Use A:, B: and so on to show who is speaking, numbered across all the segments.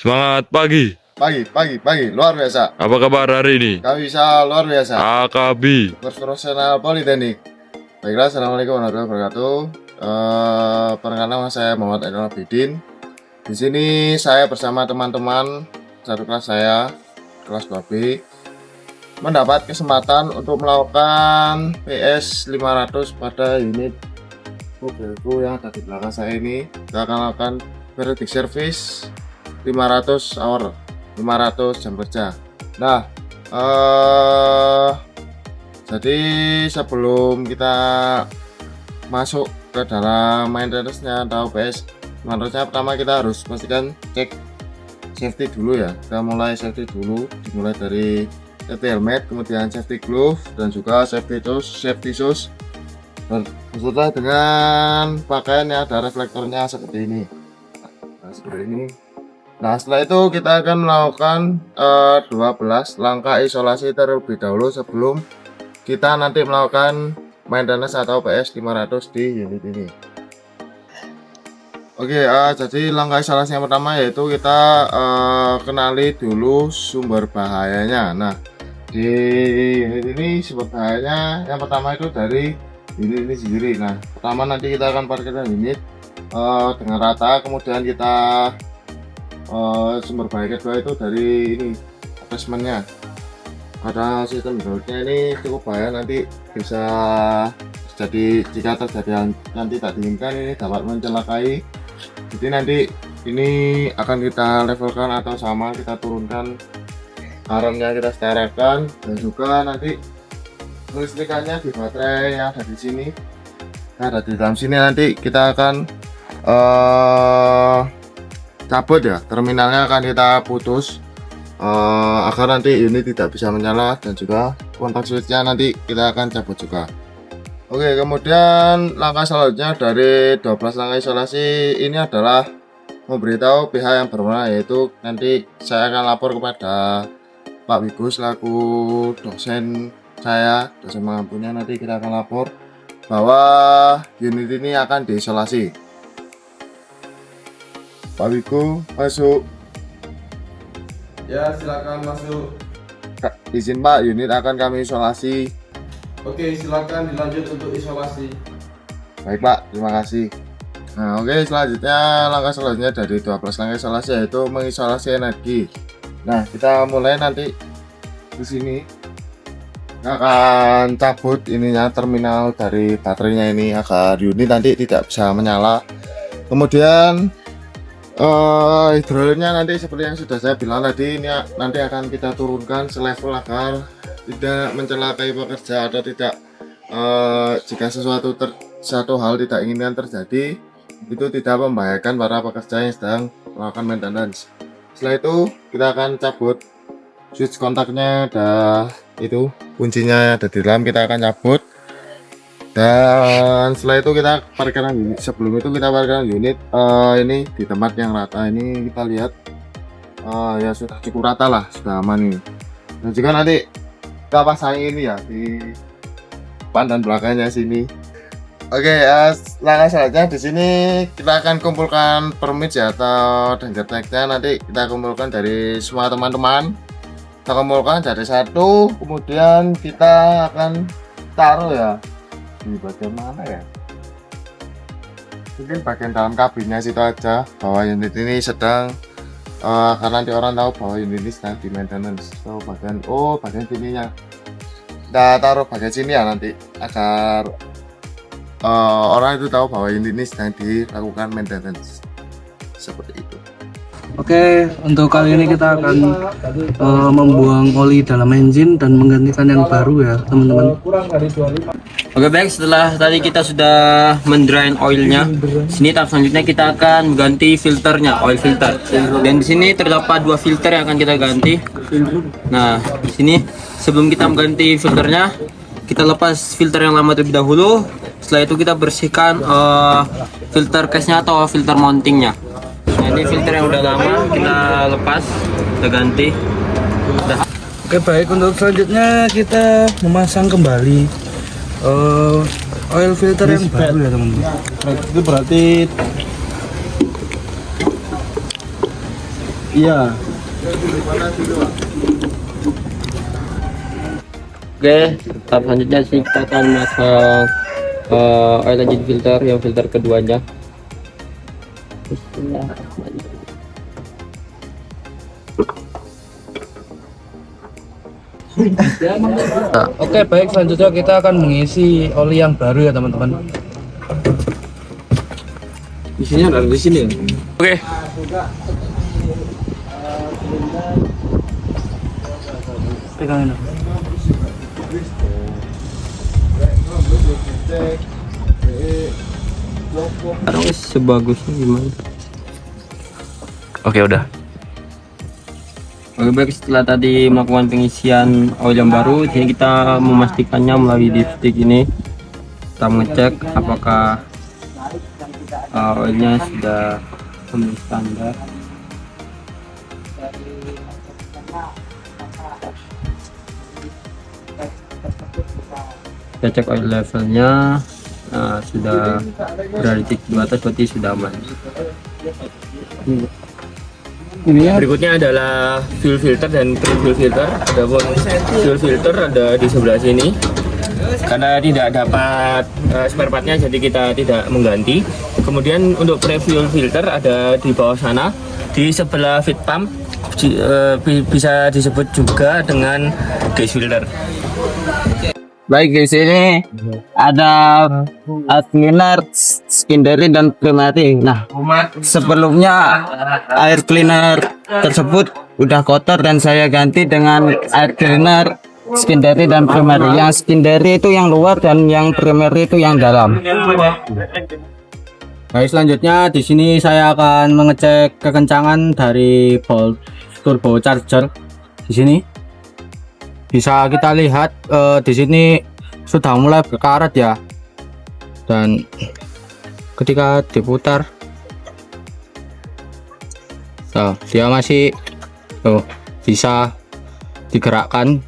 A: Semangat pagi.
B: Pagi, luar biasa.
A: Apa kabar hari ini?
B: Kami bisa luar biasa.
A: Akabi.
B: Profesional Politeknik. Baiklah, assalamualaikum warahmatullahi wabarakatuh. Perkenalkan nama saya Muhammad Ainul Abidin. Di sini saya bersama teman-teman satu kelas saya, kelas 2B, mendapat kesempatan untuk melakukan PS 500 pada unit mobilku yang ada di belakang saya ini. Kita akan lakukan periodic service 500 hour, 500 jam kerja. Nah, jadi sebelum kita masuk ke dalam maintenance-nya atau PS 500-nya, pertama kita harus pastikan cek safety dulu ya. Kita mulai safety dulu, dimulai dari safety helmet, kemudian safety glove, dan juga safety shoes. Beserta dengan pakaian yang ada reflektornya seperti ini. Nah, setelah itu kita akan melakukan 12 langkah isolasi terlebih dahulu sebelum kita nanti melakukan maintenance atau PS 500 di unit ini. Oke, jadi langkah isolasi yang pertama yaitu kita kenali dulu sumber bahayanya. Nah, di unit ini sumber bahayanya yang pertama itu dari unit ini sendiri. Nah, pertama nanti kita akan parkirkan unit dengan rata, kemudian kita sumber bahaya kedua itu dari ini attachmentnya. Ada sistem hidroliknya, ini cukup bahaya, nanti bisa jadi jika terjadi nanti tak diinginkan ini dapat mencelakai. Jadi nanti ini akan kita levelkan atau sama kita turunkan, armnya kita setarakan, dan juga nanti listrikannya di baterai yang ada di sini. Nah, ada di dalam sini nanti kita akan cabut ya, terminalnya akan kita putus agar nanti unit tidak bisa menyala, dan juga kontak switchnya nanti kita akan cabut juga. Oke, kemudian langkah selanjutnya dari 12 langkah isolasi ini adalah memberitahu pihak yang berwenang, yaitu nanti saya akan lapor kepada Pak Wigo selaku dosen saya, dosen mengampunya. Nanti kita akan lapor bahwa unit ini akan diisolasi. Pak Wigo, masuk.
C: Ya, silakan masuk.
B: Izin Pak, unit akan kami isolasi.
C: Oke, silakan dilanjut untuk isolasi.
B: Baik Pak, terima kasih. Nah, oke, selanjutnya langkah selanjutnya dari 12 langkah isolasi yaitu mengisolasi energi. Nah, kita mulai nanti di sini. Kita akan cabut ininya, terminal dari baterainya ini agar unit nanti tidak bisa menyala. Kemudian hidroliknya nanti seperti yang sudah saya bilang tadi, ini nanti akan kita turunkan selevel agar tidak mencelakai pekerja atau tidak jika satu hal tidak inginkan terjadi, itu tidak membahayakan para pekerja yang sedang melakukan maintenance. Setelah itu kita akan cabut switch kontaknya, ada itu kuncinya ada di dalam, kita akan cabut. Dan setelah itu kita parkirkan unit. Sebelum itu kita parkirkan unit ini di tempat yang rata. Ini kita lihat ya sudah cukup rata lah, sudah aman ini. Dan juga nanti kita pasang ini ya di depan dan belakangnya sini. Oke, langkah selanjutnya di sini kita akan kumpulkan permit ya atau danger tag-nya. Nanti kita kumpulkan dari semua teman-teman. Kita kumpulkan jadi satu, kemudian kita akan taruh ya di bagian mana ya, mungkin bagian dalam kabinnya situ aja, bahwa unit ini sedang karena nanti orang tahu bahwa unit ini sedang di maintenance. So bagian sininya kita taruh bagian sini ya, nanti agar orang itu tahu bahwa unit ini sedang dilakukan maintenance seperti itu.
D: Oke, untuk kali ini kita akan membuang oli dalam engine dan menggantikan yang baru ya teman-teman.
E: Oke baik, setelah tadi kita sudah mendrain oilnya, sini tahap selanjutnya kita akan mengganti filternya, oil filter. Dan di sini terdapat dua filter yang akan kita ganti. Nah, di sini sebelum kita mengganti filternya, kita lepas filter yang lama terlebih dahulu. Setelah itu kita bersihkan filter case-nya atau filter mountingnya. Nah, ini filter yang udah lama kita lepas, kita ganti.
D: Oke baik, untuk selanjutnya kita memasang kembali oil filter yang baru ya teman-teman.
C: Itu berarti
E: Iya. Oke, tahap selanjutnya sih kita akan masang oil engine filter, yang filter keduanya. Bismillahirrahmanirrahim.
D: Oke, baik, selanjutnya kita akan mengisi oli yang baru ya teman-teman.
E: Isinya ada di sini ya. Oke.
D: Pegangin.
E: Sekarang sebagusnya gimana?
A: Oke, udah.
E: Oke, baik, setelah tadi melakukan pengisian oil yang baru, jadi kita memastikannya melalui dipstick ini. Kita mengecek apakah oilnya sudah memenuhi standar. Kita cek oil levelnya. Nah, sudah berada di atas, berarti sudah aman. Berikutnya adalah fuel filter dan pre-fuel filter. Adapun fuel filter ada di sebelah sini. Karena tidak dapat spare partnya, jadi kita tidak mengganti. Kemudian untuk pre-fuel filter ada di bawah sana, di sebelah feed pump, bisa disebut juga dengan gas filter. Baik, di sini ada cleaner, secondary dan primary. Nah, sebelumnya air cleaner tersebut udah kotor dan saya ganti dengan air cleaner secondary dan primary. Yang secondary itu yang luar dan yang primary itu yang dalam.
D: Baik, selanjutnya di sini saya akan mengecek kekencangan dari bolt turbo charger. Di sini bisa kita lihat di sini sudah mulai berkarat ya, dan ketika diputar dia masih bisa digerakkan.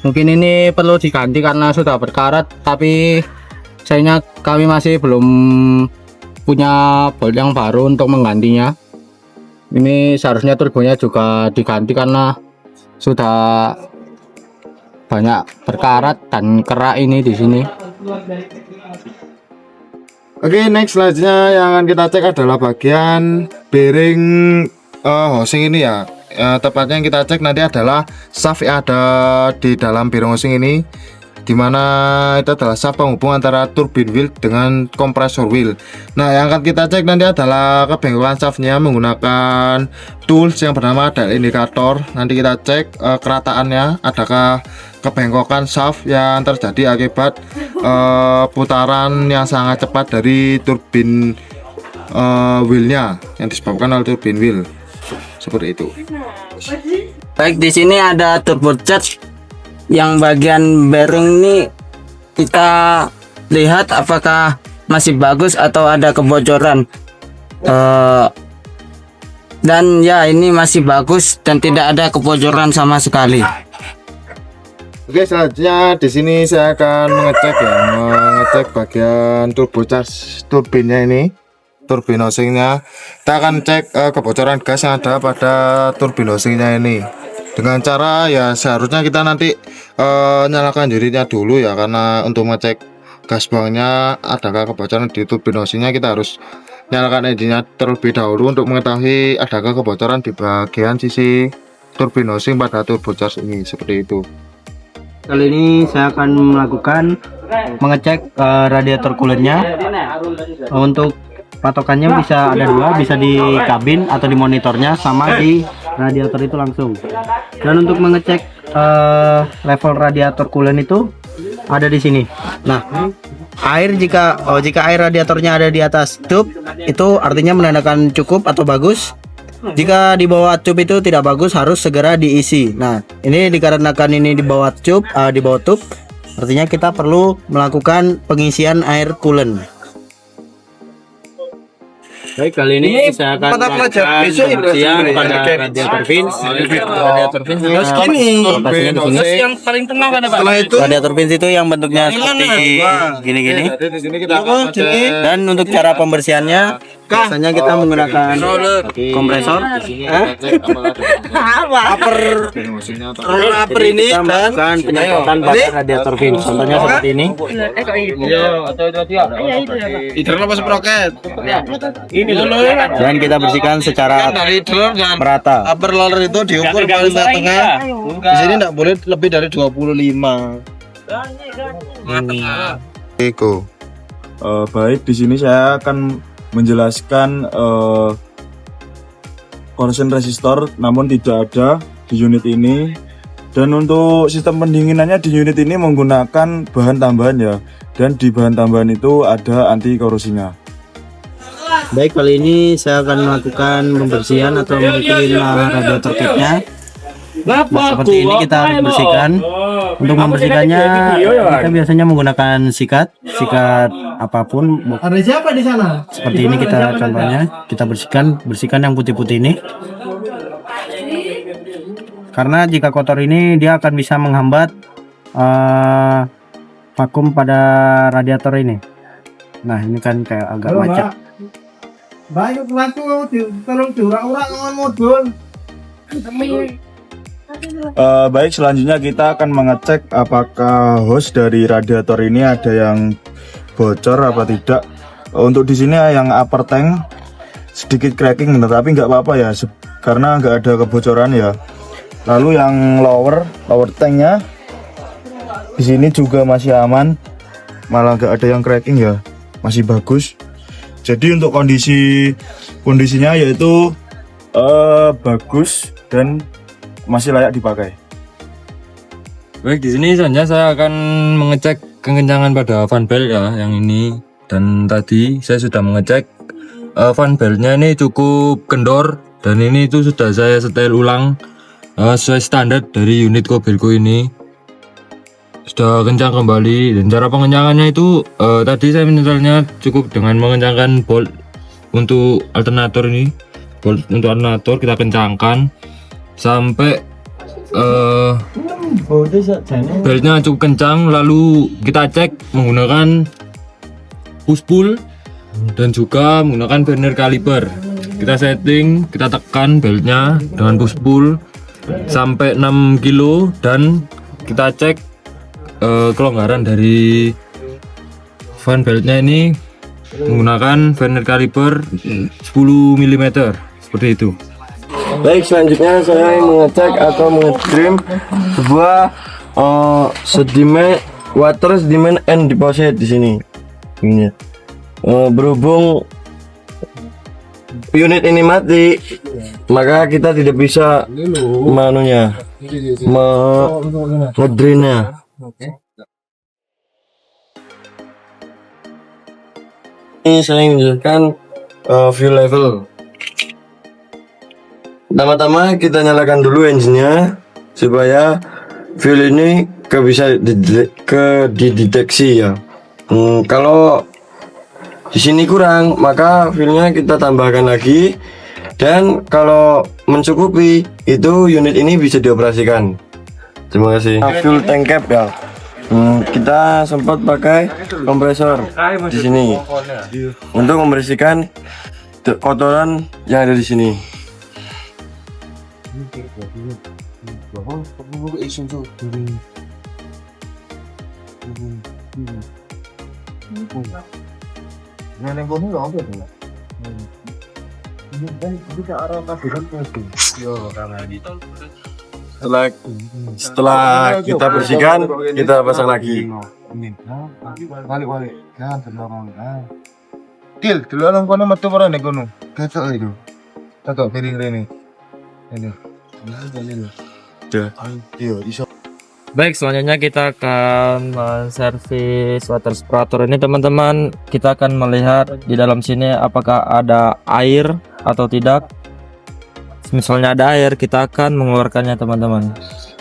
D: Mungkin ini perlu diganti karena sudah berkarat, tapi sayangnya kami masih belum punya bolt yang baru untuk menggantinya. Ini seharusnya turbonya juga diganti karena sudah banyak berkarat dan kerak ini di sini.
B: Oke, next selanjutnya yang akan kita cek adalah bagian bearing housing ini ya. Tepatnya yang kita cek nanti adalah shaft yang ada di dalam bearing housing ini, dimana itu adalah shaft penghubung antara turbine wheel dengan kompresor wheel. Nah, yang akan kita cek nanti adalah kebengkokan shaftnya menggunakan tools yang bernama dial indikator. Nanti kita cek kerataannya, adakah kebengkokan shaft yang terjadi akibat putaran yang sangat cepat dari turbin wheelnya yang disebabkan oleh turbin wheel, seperti itu.
E: Baik, di sini ada turbocharge. Yang bagian bearing ini kita lihat apakah masih bagus atau ada kebocoran. Dan ya, ini masih bagus dan tidak ada kebocoran sama sekali.
B: Oke, selanjutnya di sini saya akan mengecek bagian turbocharge turbinnya ini, turbin housingnya. Kita akan cek kebocoran gas yang ada pada turbin housingnya ini. Dengan cara ya seharusnya kita nanti nyalakan unitnya dulu ya, karena untuk mengecek gas buangnya adakah kebocoran di turbin housingnya kita harus nyalakan engine-nya terlebih dahulu untuk mengetahui adakah kebocoran di bagian sisi turbin housing pada turbocharge ini, seperti itu.
D: Kali ini saya akan melakukan mengecek radiator coolernya. Untuk patokannya bisa ada dua, bisa di kabin atau di monitornya, sama di radiator itu langsung. Dan untuk mengecek level radiator coolant itu ada di sini. Nah, jika air radiatornya ada di atas tube, itu artinya menandakan cukup atau bagus. Jika di bawah tube itu tidak bagus, harus segera diisi. Nah, ini dikarenakan ini di bawah tube, artinya kita perlu melakukan pengisian air coolant.
E: Baik, kali ini saya akan melakukan pembersihan pada radiator fins. Radiator fins
C: Terus gini.
E: lokasinya di sini.
C: Yang paling tengah kan Pak? Setelah itu
D: Radiator fins itu yang bentuknya seperti gini-gini.
B: Jadi di sini kita akan pakai
D: Dan untuk cara pembersihannya biasanya kita menggunakan kompresor.
C: upper ini
D: Kita melakukan penyemprotan pada radiator fins. Contohnya seperti ini.
C: hidran apa sprocket?
D: Dan kita bersihkan secara
C: Dari drone dan
D: merata.
C: upper roller itu diukur paling tengah. Di sini enggak boleh lebih dari 25.
B: Eko.
A: Baik, di sini saya akan menjelaskan corrosion resistor, namun tidak ada di unit ini. Dan untuk sistem pendinginannya di unit ini menggunakan bahan tambahan ya. Dan di bahan tambahan itu ada anti korosinya.
D: Baik, kali ini saya akan melakukan pembersihan atau membuat radiator capnya. Nah, seperti ini kita harus bersihkan. Untuk membersihkannya kita biasanya menggunakan sikat apapun.
F: Ada siapa di sana?
D: Seperti ini kita contohnya, kita bersihkan yang putih-putih ini. Karena jika kotor ini dia akan bisa menghambat vakum pada radiator ini. Nah, ini kan kayak agak macet.
F: Banyak waktu tolong diurak-urak ngon modul.
A: Baik, selanjutnya kita akan mengecek apakah hose dari radiator ini ada yang bocor apa tidak. Untuk di sini yang upper tank sedikit cracking, tapi nggak apa-apa ya, karena nggak ada kebocoran ya. Lalu yang lower tanknya di sini juga masih aman, malah nggak ada yang cracking ya, masih bagus. Jadi untuk kondisinya yaitu bagus dan masih layak dipakai.
G: Baik, di sini saja saya akan mengecek kekencangan pada fan belt ya, yang ini. Dan tadi saya sudah mengecek fan beltnya ini cukup kendor, dan ini itu sudah saya setel ulang sesuai standar dari unit Kobelco ini. Sudah kencang kembali, dan cara pengencangannya itu tadi saya menyetelnya cukup dengan mengencangkan bolt untuk alternator ini. Bolt untuk alternator kita kencangkan sampai beltnya cukup kencang, lalu kita cek menggunakan push pull dan juga menggunakan vernier caliper. Kita setting, kita tekan beltnya dengan push pull sampai 6 kilo dan kita cek kelonggaran dari fan beltnya ini menggunakan vernier caliper 10 mm seperti itu.
C: Baik, selanjutnya saya mengecek atau mengedrim sebuah water sediment and deposit di sini. Ini berhubung unit ini mati, maka kita tidak bisa ngedrinnya. Ini saya menunjukkan fuel level. Pertama-tama kita nyalakan dulu engine-nya supaya fuel ini bisa dideteksi ya. Kalau di sini kurang, maka fuelnya kita tambahkan lagi, dan kalau mencukupi itu unit ini bisa dioperasikan. Terima kasih. Fuel tank cap ya. Kita sempat pakai kompresor di sini untuk membersihkan kotoran yang ada di sini. Setelah kita bersihkan, kita pasang lagi.
B: Balik. Jangan terbelakang. Kil, dulu orang kono metu ora nek kono. Ketok itu. Ketok piring rene. Ini. Iya, iso.
E: Baik, selanjutnya kita akan menservis water separator ini, teman-teman. Kita akan melihat di dalam sini apakah ada air atau tidak. Misalnya ada air, kita akan mengeluarkannya, teman-teman.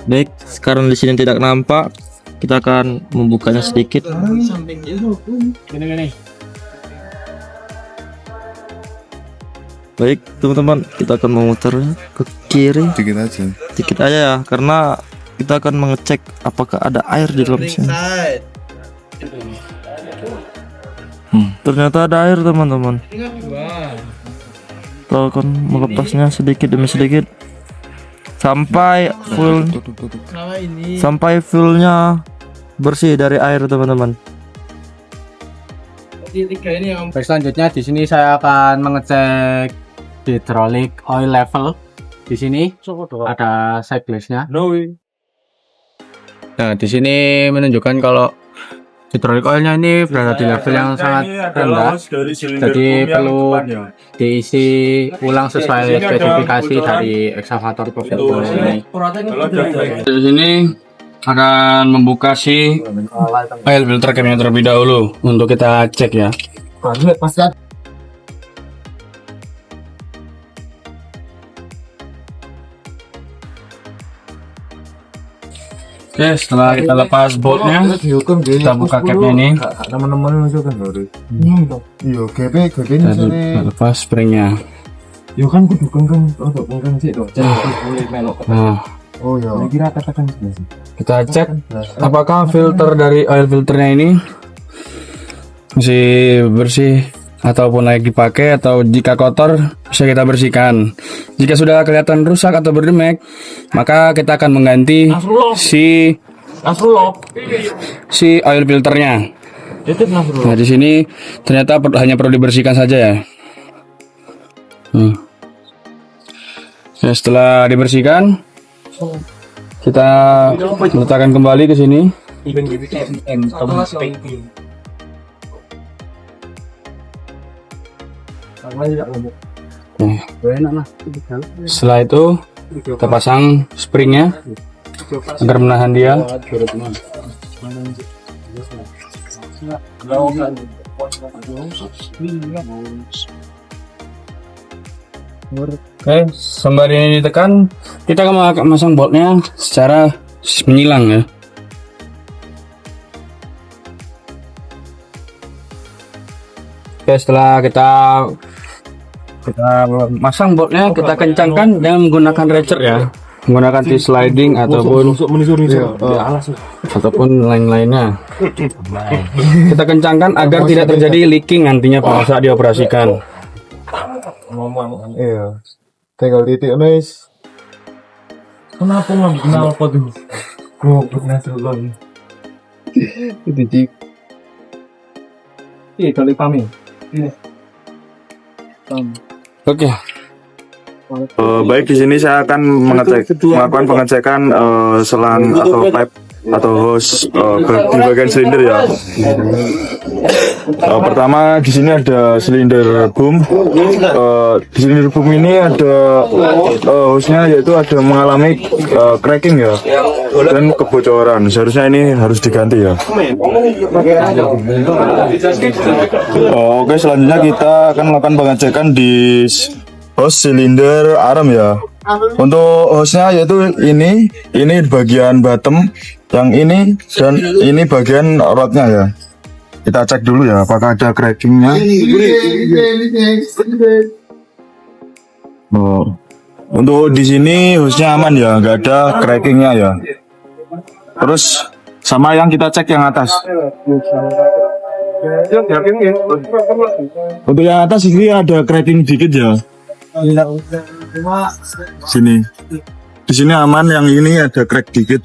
E: Baik, sekarang di sini tidak nampak. Kita akan membukanya sedikit.
C: Baik teman-teman, kita akan memutar ke kiri
B: Dikit aja.
C: dikit aja ya, karena kita akan mengecek apakah ada air di dalam sini. Ternyata ada air teman-teman. Kita akan melepasnya sedikit demi sedikit sampai full, sampai fullnya bersih dari air teman-teman.
D: Baik, selanjutnya di sini saya akan mengecek hydraulic oil level. Di sini ada side glass-nya. Nah, di sini menunjukkan kalau hydraulic oilnya ini berada di level yang sangat rendah. Jadi perlu diisi ulang sesuai spesifikasi dari eksavator professional ini. Di sini akan membuka si oil filter camnya terlebih dahulu untuk kita cek ya. Oke, setelah kita lepas boltnya, kita buka capnya ini.
B: Teman-teman itu kan baru. Iya, GP ini
D: Kita
B: sore.
D: lepas springnya.
B: Yo kan kudu kengkeng, kengkeng sih dong.
D: Nah,
B: Oh ya. Kira katakan
D: kita cek apakah filter dari oil filternya ini masih bersih ataupun layak dipakai, atau jika kotor bisa kita bersihkan. Jika sudah kelihatan rusak atau berdemek, maka kita akan mengganti si oil filternya. Nah, di sini ternyata hanya perlu dibersihkan saja ya. Ya, setelah dibersihkan, kita letakkan kembali ke sini. Setelah itu kita pasang springnya agar menahan dia. Oke, sembari ini ditekan, kita akan memasang boltnya secara menyilang ya. Oke, setelah kita masang boltnya, kita kencangkan dengan menggunakan ratchet ya, menggunakan T-sliding ataupun lain-lainnya. Kita kencangkan agar tidak terjadi leaking nantinya pada saat dioperasikan.
B: Iya. Tinggal titik guys. Kenapa nggak kenal apa tuh? Goblok Nasrullah. Titik. Iya, kali pamit.
D: Oke.
A: Baik, di sini saya akan melakukan pengecekan selang atau pipe atau hose di bagian silinder ya. Pertama di sini ada silinder boom. Di silinder boom ini ada hose-nya, yaitu ada mengalami cracking ya dan kebocoran. Seharusnya ini harus diganti ya. Oke, selanjutnya kita akan melakukan pengecekan di hose silinder arm ya. Untuk hose-nya yaitu ini bagian bottom, yang ini dan ini bagian rodnya ya. Kita cek dulu ya apakah ada crackingnya. Untuk di sini hose-nya aman ya, nggak ada crackingnya ya. Terus sama yang kita cek yang atas. Untuk yang atas ini ada cracking dikit ya. Sini. Di sini aman, yang ini ada crack dikit.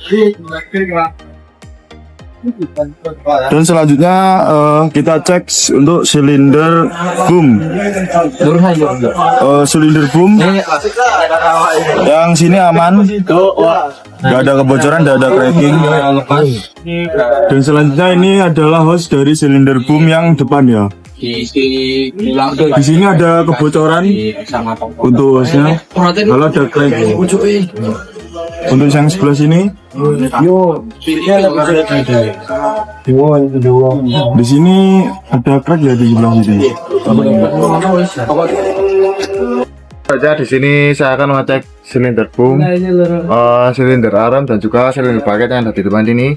A: Dan selanjutnya kita cek untuk silinder boom. Silinder boom yang sini aman, nggak ada kebocoran, nggak ada cracking. Dan selanjutnya ini adalah hose dari silinder boom yang depan ya. Di sini ada kebocoran untuk hose-nya, kalau ada crack. Untuk yang sebelah sini, di sini ada crack ya di sebelah sini.
B: Saja di sini saya akan mengecek silinder boom, silinder arm dan juga silinder bucket yang ada di depan ini.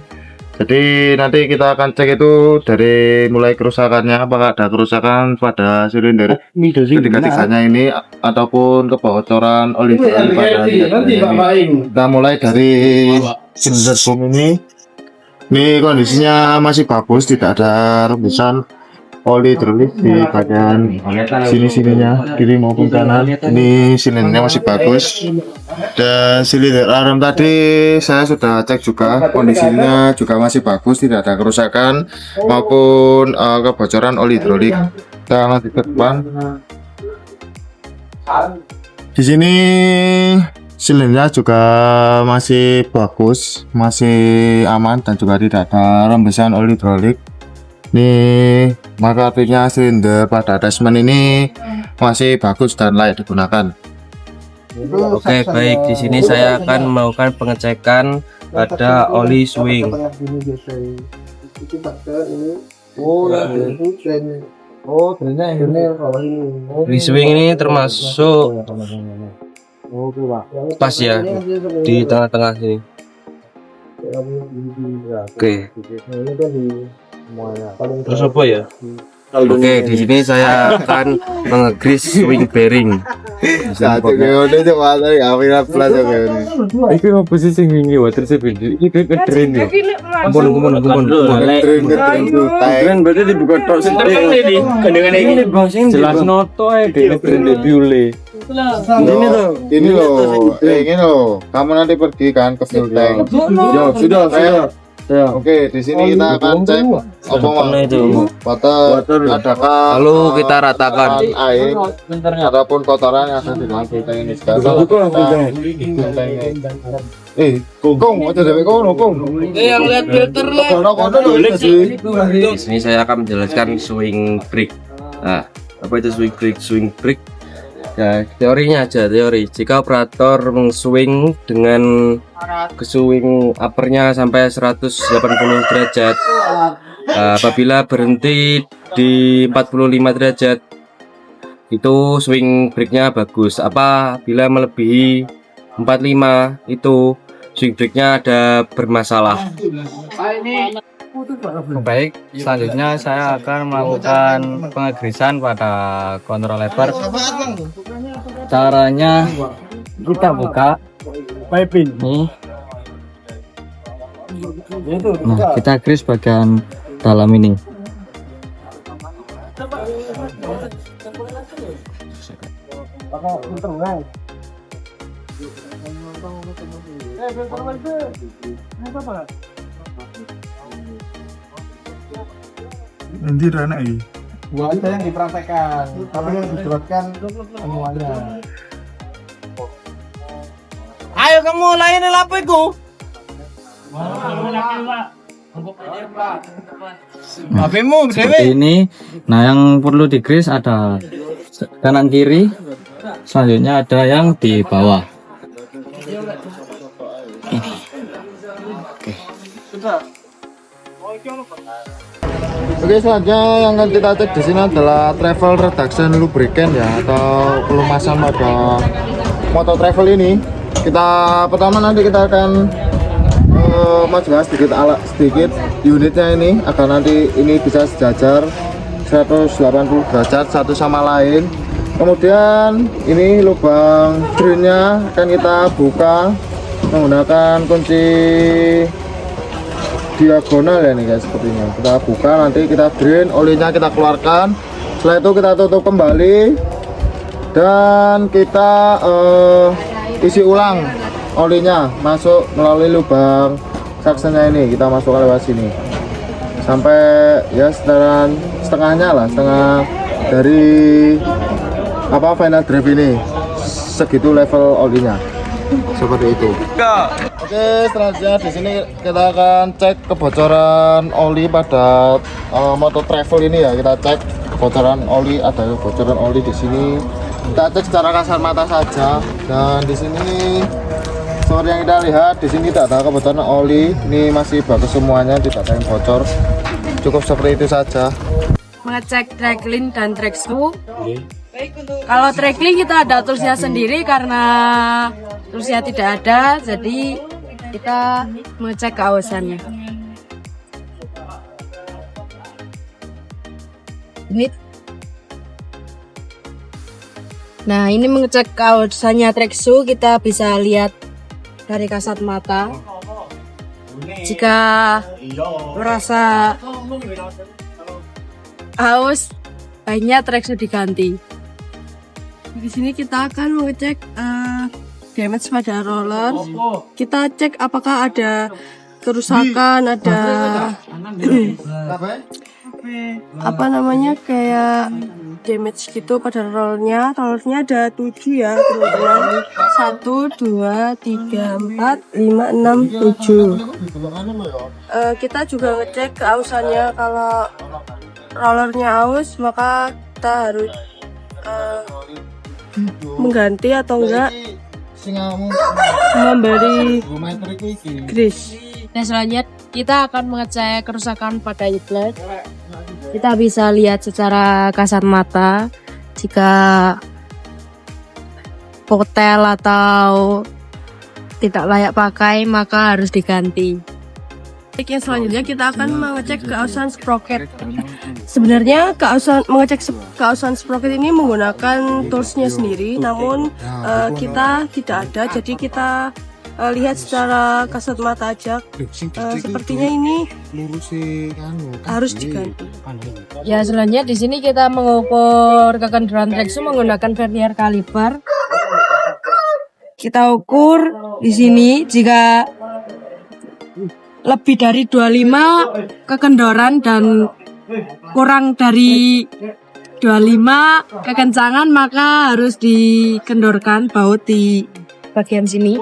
B: Jadi nanti kita akan cek itu dari mulai kerusakannya, apakah ada kerusakan pada silinder ketiga-tiganya ini ataupun kebocoran oli pada ini. Kita mulai dari silinder boom ini. Ini kondisinya masih bagus, tidak ada rembusan oli hidrolik di bagian sini-sininya, kiri maupun kanan. Ini silindernya masih bagus. Dan silinder arm tadi saya sudah cek juga, kondisinya juga masih bagus, tidak ada kerusakan maupun kebocoran oli hidrolik. Kita lanjut ke depan. Di sini silindernya juga masih bagus, masih aman dan juga tidak ada rembesan oli hidrolik. Ini maka artinya silinder pada attachment ini masih bagus dan layak digunakan.
E: Oke, baik. Di sini saya akan melakukan pengecekan pada oli swing. Oli swing ini termasuk pas ya di tengah-tengah sini. Oke. Terus apa ya? Oke, di sini saya akan mengegris swing bearing.
B: Satu keone coba tadi apiran plus oke ini.
G: Iki apa sih sing wingi water safety? Iki keren ya.
E: Kumpul.
B: Keren
C: berarti dibuka tok sih.
E: Gandengan ini Bang sing
G: Jelas noto ae dene keren biule.
B: Ini loh. Kamu nanti pergi kan ke fuel tank.
C: Sudah.
B: Oke, di sini kita akan cek apa
E: itu.
B: water adakah
E: Lalu kita ratakan.
B: air ataupun kotoran yang ada di dalam fuel tank ini. Sekarang kong, aja deh kong.
E: Yang lihat filter lah.
B: Boleh
E: Di sini saya akan menjelaskan swing brake. Nah, apa itu swing brake? Swing brake ya, teorinya aja teori. Jika operator mengswing dengan swing uppernya sampai 180 derajat, apabila berhenti di 45 derajat, itu swing brake-nya bagus. Apabila melebihi 45, itu swing brake-nya ada bermasalah.
D: Baik, selanjutnya saya akan melakukan pengegrisan pada kontrol lever. Caranya kita buka piping nih. Nah, kita gris bagian dalam ini.
A: Nanti rana ini.
F: Gua ada yang dipraktekkan, tapi yang dijelaskan semuanya.
E: Ayo kamu lain lapiku. HPmu
D: Seperti ini. Nah, yang perlu digris ada kanan kiri. Selanjutnya ada yang di bawah.
B: Oke, selanjutnya yang akan kita cek di sini adalah travel reduction lubricant ya, atau pelumasan pada motor travel ini. Pertama nanti kita akan majukan sedikit unitnya ini agar nanti ini bisa sejajar 180 derajat satu sama lain. Kemudian ini lubang drainnya akan kita buka menggunakan kunci diagonal ya nih guys, sepertinya kita buka, nanti kita drain, olinya kita keluarkan. Setelah itu kita tutup kembali dan kita isi ulang olinya masuk melalui lubang suctionnya ini, kita masukkan lewat sini sampai ya setengahnya lah, setengah dari final drive ini, segitu level olinya seperti itu. Oke, selanjutnya di sini kita akan cek kebocoran oli pada motor travel ini ya. Kita cek kebocoran oli, ada kebocoran oli di sini. Kita cek secara kasar mata saja. Dan di sini seperti yang kita lihat, di sini tidak ada kebocoran oli. Ini masih bagus semuanya, tidak ada yang bocor. Cukup seperti itu saja.
H: Mengecek tracklink dan track screw. Kalau tracklink kita ada toolsnya sendiri, karena toolsnya tidak ada, jadi kita mengecek keawasannya. unit. Nah, ini mengecek keausannya Trexu, kita bisa lihat dari kasat mata. Jika merasa haus, baiknya Trexu diganti. Di sini kita akan mengecek damage pada roller. Kita cek apakah ada kerusakan, ada apa namanya kayak damage gitu pada rollernya. Rollernya ada 7 ya teman-teman. 1, 2, 3, 4, 5, 6, 7. Kita juga ngecek keausannya. Kalau rollernya aus, maka kita harus mengganti atau enggak memberi grease. Nah, selanjutnya kita akan mengecek kerusakan pada outlet. Kita bisa lihat secara kasat mata jika kotel atau tidak layak pakai maka harus diganti. Yang selanjutnya kita akan mengecek keausan sprocket. Sebenarnya mengecek keausan sprocket ini menggunakan toolsnya sendiri, namun kita tidak ada, jadi kita lihat secara kasat mata aja. Sepertinya ini harus diganti. Ya, selanjutnya di sini kita mengukur kekendoran Trexu menggunakan vernier kaliper. Kita ukur di sini jika lebih dari 25 kekendoran dan kurang dari 25 kekencangan maka harus dikendorkan baut di bagian sini.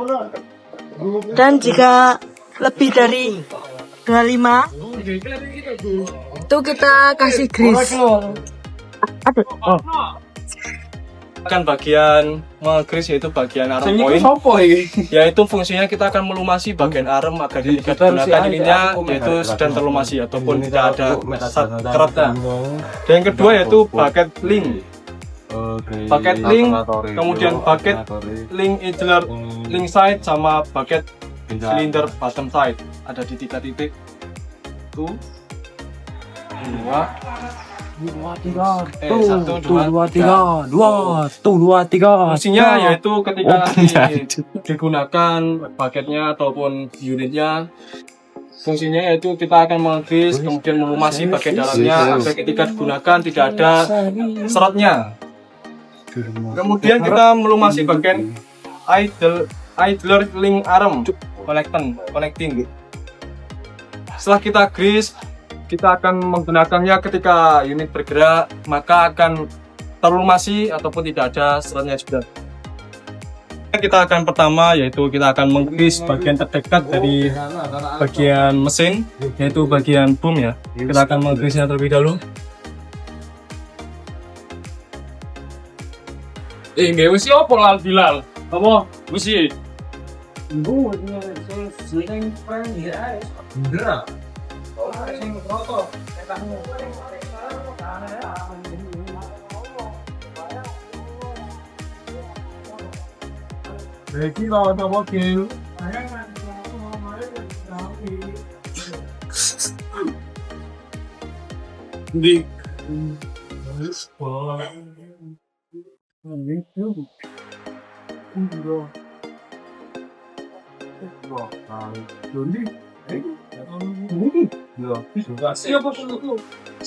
H: Dan jika lebih dari 25 itu kita kasih grease.
I: Kan bagian nge-grease yaitu bagian arm point, yaitu fungsinya kita akan melumasi bagian arm agar ketika digunakan ininya yaitu sedang terlumasi ataupun tidak ada keratnya. Dan yang kedua yaitu bucket link, kemudian bucket link idler link side sama bucket cylinder bottom side ada di 3 titik. 1, 2, 1, 2, 3. Fungsinya yaitu ketika nanti digunakan bucketnya ataupun unitnya, fungsinya yaitu kita akan meng-grease kemudian melumasi bagian dalamnya agar ketika digunakan tidak ada seratnya. Kemudian kita melumasi bagian idler link arm connecting. Setelah kita grease, kita akan menggunakannya ketika unit bergerak, maka akan terlumasi ataupun tidak ada seratnya juga. Kita akan pertama yaitu kita akan meng-grease bagian terdekat dari bagian mesin, yaitu bagian boom ya. Kita akan meng-grease-nya terlebih dahulu. Nggih wis opo lal Bilal? Apa? Wis iki. Lagi lawan apa game? Di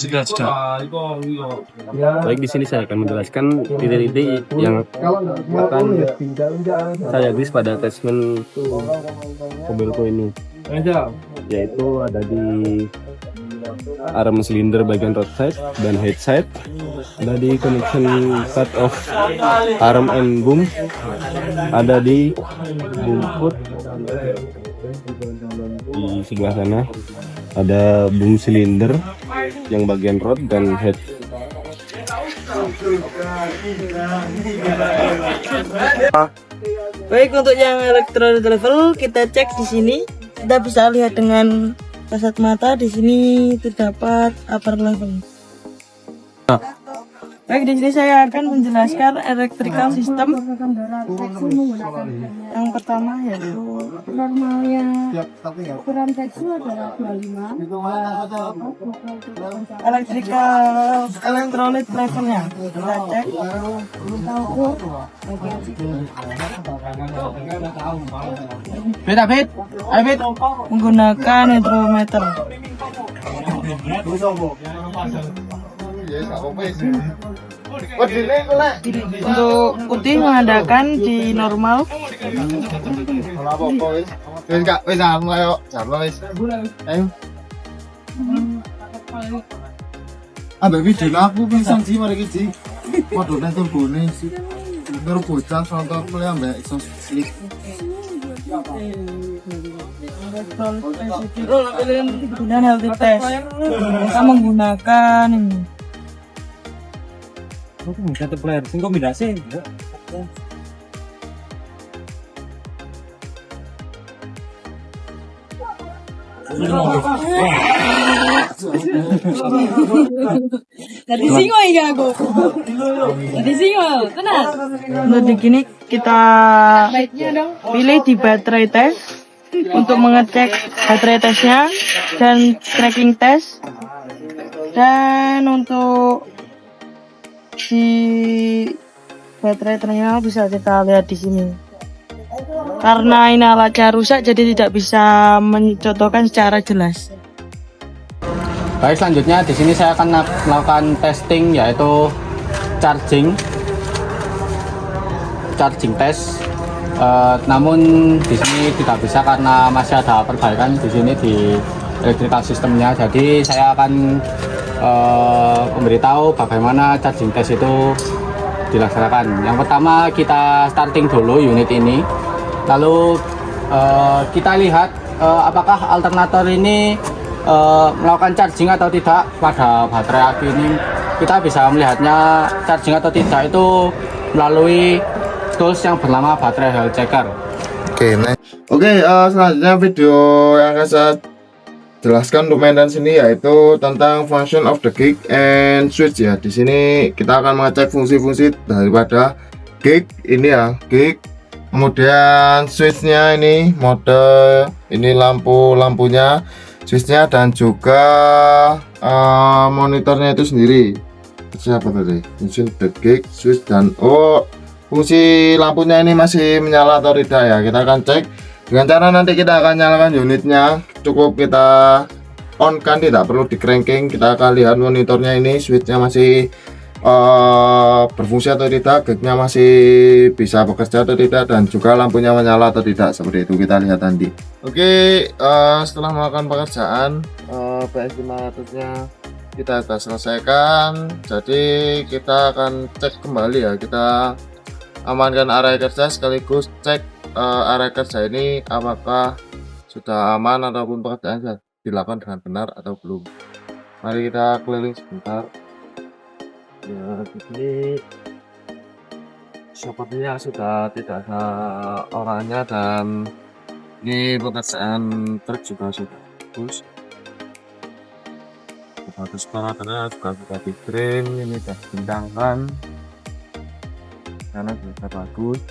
I: sudah.
J: Baik, di sini saya akan menjelaskan titik-titik yang akan saya grease pada attachment mobilku ini, yaitu ada di arm silinder bagian roadside dan headside, ada di connection set of arm and boom, ada di boom foot di sebelah sana, ada boom silinder yang bagian rod dan head.
K: Baik, untuk yang electronic level kita cek di sini. Kita bisa lihat dengan kasat mata di sini terdapat upper level. Baik, di sini saya akan menjelaskan electrical system. Yang pertama yaitu
H: Normalnya ukuran tekstil adalah 25.
K: electrical electrolyte levelnya. Kita cek.
I: Beda,
K: Menggunakan hidrometer. Untuk putih mengadakan di normal.
B: Ambek video aku pisan sih mari iki sih. Waduh nek turbone sih. Baru bocah contoh mulai ambek iso sih.
K: Dan healthy test. Kita menggunakan ini.
H: Tadi singo ya aku. Tadi singo, tenang.
K: Untuk di sini kita pilih di baterai test untuk mengecek baterai tesnya dan tracking test. Dan untuk di baterai terminal bisa kita lihat di sini. Karena ini alatnya rusak jadi tidak bisa mencontohkan secara jelas.
E: Baik, selanjutnya di sini saya akan melakukan testing yaitu charging test. Namun di sini tidak bisa karena masih ada perbaikan di sini di electrical systemnya. Jadi saya akan memberitahu bagaimana charging test itu dilaksanakan. Yang pertama kita starting dulu unit ini, lalu kita lihat apakah alternator ini melakukan charging atau tidak pada baterai aki ini. Kita bisa melihatnya charging atau tidak itu melalui tools yang bernama baterai health checker.
B: Oke, selanjutnya video yang akan saya jelaskan untuk maintenance ini yaitu tentang function of the gig and switch ya. Di sini kita akan mengecek fungsi-fungsi daripada gig ini ya, gig. Kemudian switchnya ini mode, ini lampunya, switchnya dan juga monitornya itu sendiri. Siapa tadi? Function the gig, switch dan fungsi lampunya ini masih menyala atau tidak ya. Kita akan cek dengan cara nanti kita akan nyalakan unitnya. Cukup kita on kan, tidak perlu di cranking. Kita akan lihat monitornya ini switchnya masih berfungsi atau tidak, gignya masih bisa bekerja atau tidak, dan juga lampunya menyala atau tidak. Seperti itu kita lihat nanti. Oke, setelah melakukan pekerjaan PS500 nya kita sudah selesaikan, jadi kita akan cek kembali ya. Kita amankan area kerja sekaligus cek area kerja ini apakah sudah aman ataupun pekerjaan sudah dilakukan dengan benar atau belum. Mari kita keliling sebentar. Ya, ini sepertinya sudah tidak ada orangnya dan ini pekerjaan truk juga sudah bagus. Bagus parameternya juga sudah di green, ini sudah dibentangkan karena sudah bagus.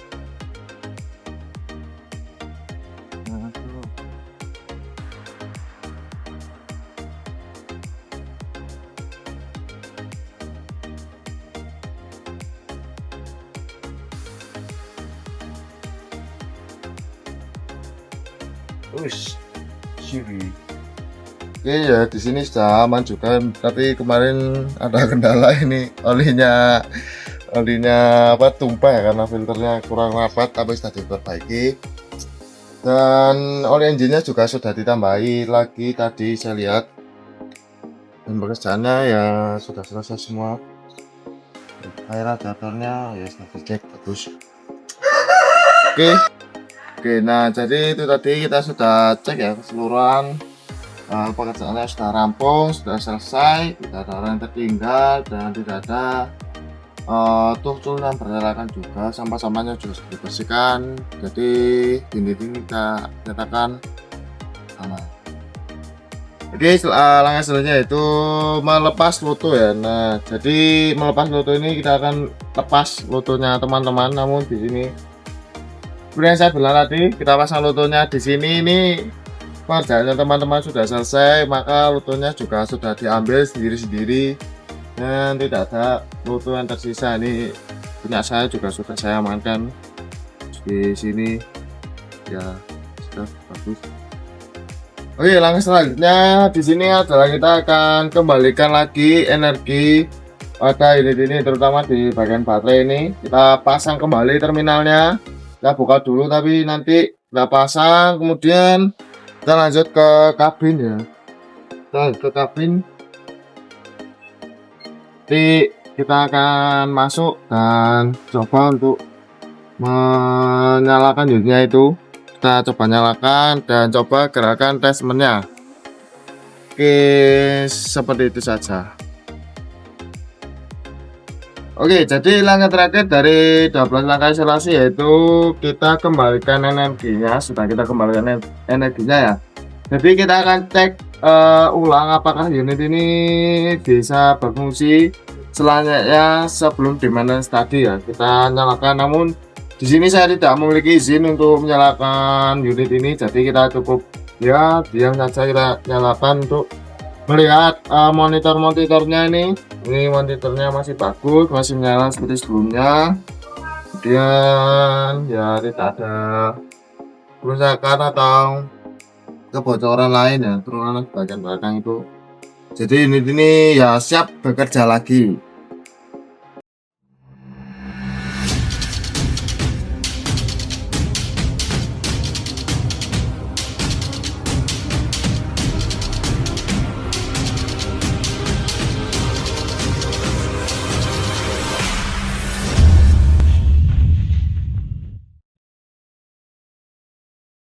B: Oke ya, di sini sudah aman juga, tapi kemarin ada kendala ini olinya tumpah ya, karena filternya kurang rapat, tapi sudah diperbaiki. Dan oli engine-nya juga sudah ditambahi lagi tadi saya lihat, dan pekerjaannya ya sudah selesai semua. Air radiatornya ya sudah dicek bagus. Oke, nah jadi itu tadi kita sudah cek ya keseluruhan pekerjaannya sudah rampung, sudah selesai, tidak ada orang yang tertinggal dan tidak ada tool yang bernyalakan juga, sampah-sampahnya juga sudah dibersihkan. Jadi ini kita nyatakan aman. Oke, langkah selanjutnya itu melepas loto ya. Nah, jadi melepas loto ini kita akan lepas lotonya teman-teman. Namun di sini seperti yang saya bilang tadi, kita pasang lotonya di sini. Ini pekerjaannya teman-teman sudah selesai, maka lotonya juga sudah diambil sendiri-sendiri dan tidak ada loto yang tersisa. Ini punya saya juga sudah saya amankan di sini ya, sudah bagus. Oke, langkah selanjutnya di sini adalah kita akan kembalikan lagi energi pada unit ini, terutama di bagian baterai ini. Kita pasang kembali terminalnya. Kita buka dulu, tapi nanti kita pasang, kemudian kita lanjut ke kabin ya. Kita lanjut ke kabin. Nanti kita akan masuk dan coba untuk menyalakan unitnya itu. Kita coba nyalakan dan coba gerakan attachmentnya. Oke, seperti itu saja. Oke, jadi langkah terakhir dari 12 langkah isolasi yaitu kita kembalikan energinya. Sudah kita kembalikan energinya ya. Jadi kita akan cek ulang apakah unit ini bisa berfungsi selanjutnya sebelum di maintenance tadi ya. Kita nyalakan, namun di sini saya tidak memiliki izin untuk menyalakan unit ini, jadi kita cukup ya diam saja, kita nyalakan untuk melihat monitornya ini. Ini monitornya masih bagus, masih menyala seperti sebelumnya. Kemudian ya tidak ada kerusakan atau kebocoran lain ya, terutama bagian belakang itu. Jadi unit ini ya siap bekerja lagi.